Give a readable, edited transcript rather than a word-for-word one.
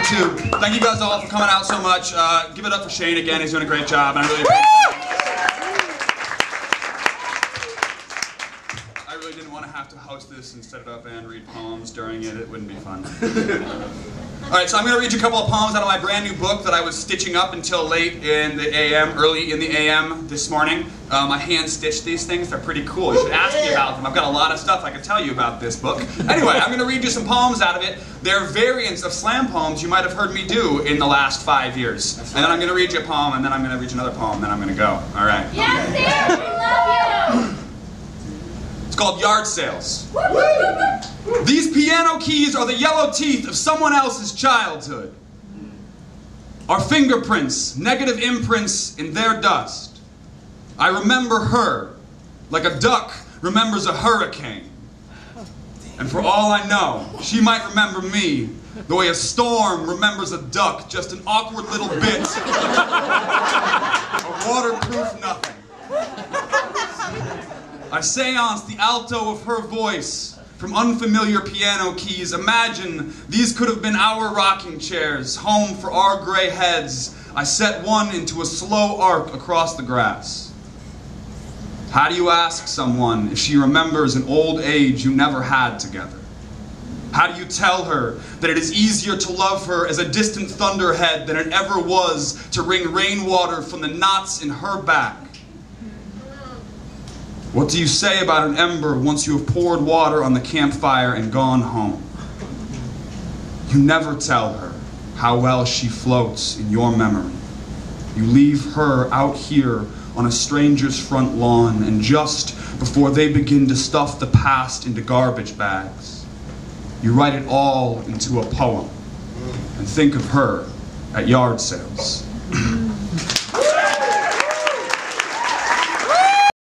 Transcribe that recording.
too. Thank you guys all for coming out so much. Give it up for Shane again. He's doing a great job, and I really appreciate it. I really didn't want to have to host this and set it up and read poems during it. It wouldn't be fun. Alright, so I'm going to read you a couple of poems out of my brand new book that I was stitching up until late in the AM, early in the AM this morning. I hand-stitched these things. They're pretty cool. You should ask me about them. I've got a lot of stuff I can tell you about this book. Anyway, I'm going to read you some poems out of it. They're variants of slam poems you might have heard me do in the last 5 years. And then I'm going to read you a poem, and then I'm going to read you another poem, and then I'm going to go. Alright? Yes, dear! We love you! It's called Yardsales. These piano keys are the yellow teeth of someone else's childhood. Our fingerprints, negative imprints in their dust. I remember her, like a duck remembers a hurricane. And for all I know, she might remember me the way a storm remembers a duck, just an awkward little bit of waterproof nothing. I seance the alto of her voice from unfamiliar piano keys. Imagine these could have been our rocking chairs, home for our gray heads. I set one into a slow arc across the grass. How do you ask someone if she remembers an old age you never had together? How do you tell her that it is easier to love her as a distant thunderhead than it ever was to wring rainwater from the knots in her back? What do you say about an ember once you have poured water on the campfire and gone home? You never tell her how well she floats in your memory. You leave her out here on a stranger's front lawn, and just before they begin to stuff the past into garbage bags, you write it all into a poem and think of her at yard sales.